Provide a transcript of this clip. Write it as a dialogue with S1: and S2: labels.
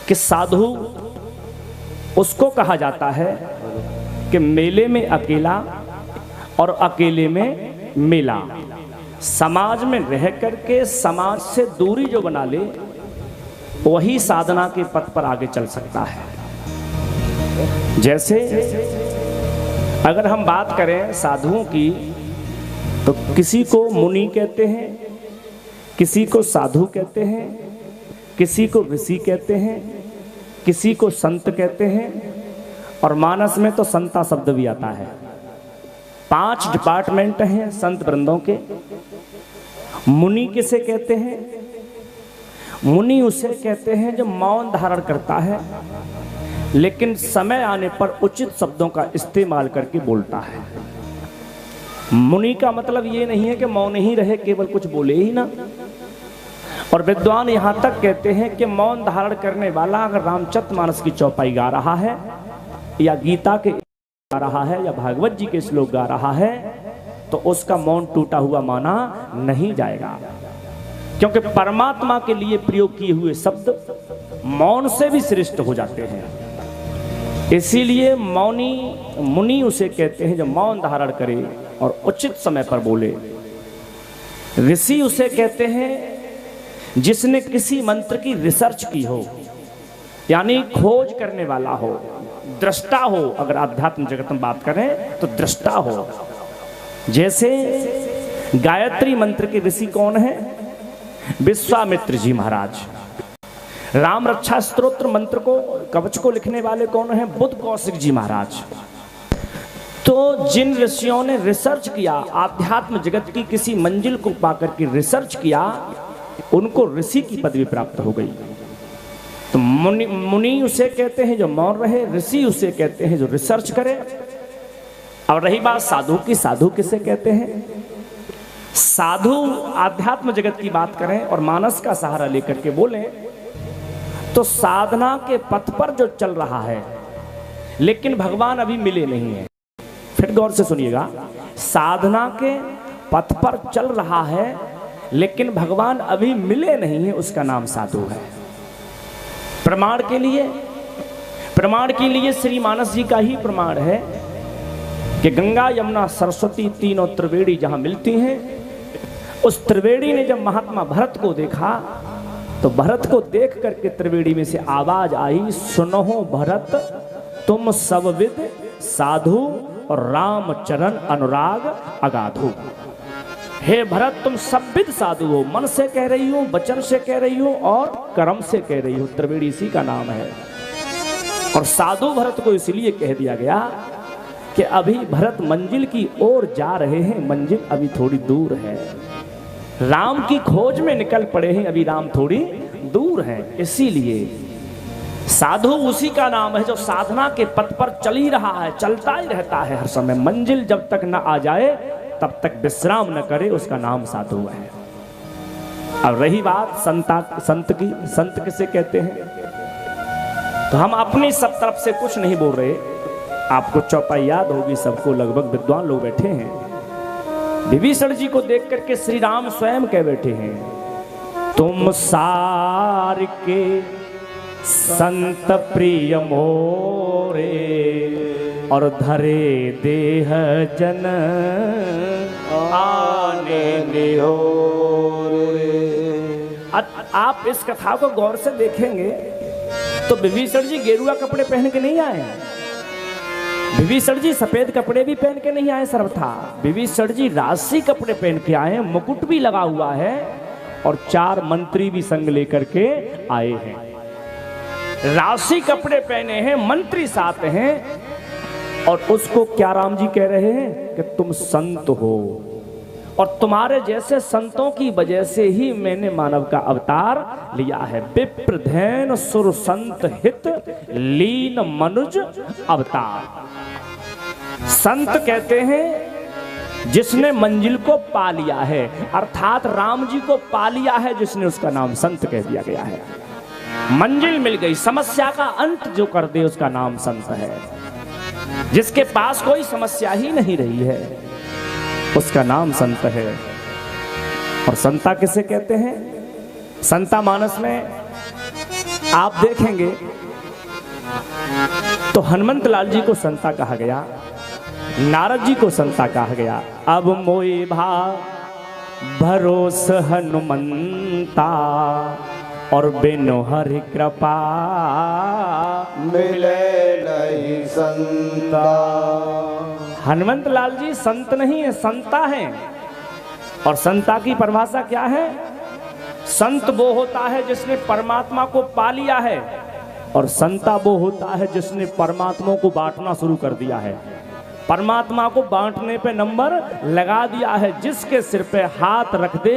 S1: कि साधु उसको कहा जाता है कि मेले में अकेला और अकेले में मेला। समाज में रह करके समाज से दूरी जो बना ले वही साधना के पथ पर आगे चल सकता है। जैसे अगर हम बात करें साधुओं की तो किसी को मुनि कहते हैं, किसी को साधु कहते हैं, किसी को ऋषि कहते हैं, किसी को संत कहते हैं, और मानस में तो संता शब्द भी आता है। 5 डिपार्टमेंट हैं संत वृंदों के। मुनि किसे कहते हैं? मुनि उसे कहते हैं जो मौन धारण करता है लेकिन समय आने पर उचित शब्दों का इस्तेमाल करके बोलता है। मुनि का मतलब ये नहीं है कि मौन ही रहे, केवल कुछ बोले ही ना। और विद्वान यहां तक कहते हैं कि मौन धारण करने वाला अगर रामचरितमानस की चौपाई गा रहा है या गीता के गा रहा है या भागवत जी के श्लोक गा रहा है तो उसका मौन टूटा हुआ माना नहीं जाएगा, क्योंकि परमात्मा के लिए प्रयोग किए हुए शब्द मौन से भी श्रेष्ठ हो जाते हैं। इसीलिए मौनी मुनि उसे कहते हैं जो मौन धारण करे और उचित समय पर बोले। ऋषि उसे कहते हैं जिसने किसी मंत्र की रिसर्च की हो, यानी खोज करने वाला हो, दृष्टा हो। अगर आध्यात्म जगत में बात करें तो दृष्टा हो। जैसे गायत्री मंत्र के ऋषि कौन है? विश्वामित्र जी महाराज। राम रक्षा स्तोत्र मंत्र को, कवच को लिखने वाले कौन है? बुद्ध कौशिक जी महाराज। तो जिन ऋषियों ने रिसर्च किया, आध्यात्म जगत की किसी मंजिल को पाकर के रिसर्च किया, उनको ऋषि की पदवी प्राप्त हो गई। तो मुनि उसे कहते हैं जो मौन रहे, ऋषि उसे कहते हैं जो रिसर्च करे। और रही बात साधु की, साधु किसे कहते हैं? साधु आध्यात्म जगत की बात करें और मानस का सहारा लेकर के बोले तो साधना के पथ पर जो चल रहा है लेकिन भगवान अभी मिले नहीं है। फिर गौर से सुनिएगा, साधना के पथ पर चल रहा है लेकिन भगवान अभी मिले नहीं है, उसका नाम साधु है। प्रमाण के लिए श्री मानस जी का ही प्रमाण है कि गंगा यमुना सरस्वती तीनों त्रिवेणी जहां मिलती हैं, उस त्रिवेणी ने जब महात्मा भरत को देखा तो भरत को देख करके त्रिवेणी में से आवाज आई, सुनो भरत तुम सब विद साधु और राम चरण अनुराग अगाधु। हे भरत तुम सब विद साधु हो, मन से कह रही हो, वचन से कह रही हो और कर्म से कह रही हो। त्रिवेणी इसी का नाम है। और साधु भरत को इसलिए कह दिया गया कि अभी भरत मंजिल की ओर जा रहे हैं, मंजिल अभी थोड़ी दूर है। राम की खोज में निकल पड़े हैं, अभी राम थोड़ी दूर है। इसीलिए साधु उसी का नाम है जो साधना के पथ पर चल ही रहा है, चलता ही रहता है हर समय। मंजिल जब तक न आ जाए तब तक विश्राम न करे, उसका नाम साधु है। अब रही बात संत की, संत किसे कहते हैं? तो हम अपनी सब तरफ से कुछ नहीं बोल रहे, आपको चौपाई याद होगी सबको, लगभग विद्वान लोग बैठे हैं। विभीषण जी को देख करके श्री राम स्वयं कह बैठे हैं, तुम सार के संत प्रिय मोरे और धरे देह जन आने निहोरे। आप इस कथा को गौर से देखेंगे तो विभीषण जी गेरुआ कपड़े पहन के नहीं आए हैं। विभीषण जी सफेद कपड़े भी पहन के नहीं आए सर्वथा। विभीषण जी राशि कपड़े पहन के आए हैं, मुकुट भी लगा हुआ है और 4 मंत्री भी संग लेकर के आए हैं। राशि कपड़े पहने हैं, मंत्री साथ हैं और उसको क्या राम जी कह रहे हैं कि तुम संत हो और तुम्हारे जैसे संतों की वजह से ही मैंने मानव का अवतार लिया है। विप्रधैन सुर संत हित लीन मनुज अवतार। संत कहते हैं जिसने मंजिल को पा लिया है, अर्थात राम जी को पा लिया है जिसने, उसका नाम संत कह दिया गया है। मंजिल मिल गई, समस्या का अंत जो कर दे उसका नाम संत है। जिसके पास कोई समस्या ही नहीं रही है उसका नाम संत है। और संता किसे कहते हैं? संता मानस में आप देखेंगे तो हनुमंत लाल जी को संता कहा गया, नारद जी को संता कहा गया। अब मोई भा भरोस हनुमंता और बिनु हरि कृपा
S2: मिले नहीं संता।
S1: हनुमंत लाल जी संत नहीं है, संता है। और संता की परिभाषा क्या है? संत वो होता है जिसने परमात्मा को पा लिया है, और संता वो होता है जिसने परमात्मा को बांटना शुरू कर दिया है, परमात्मा को बांटने पे नंबर लगा दिया है। जिसके सिर पे हाथ रख दे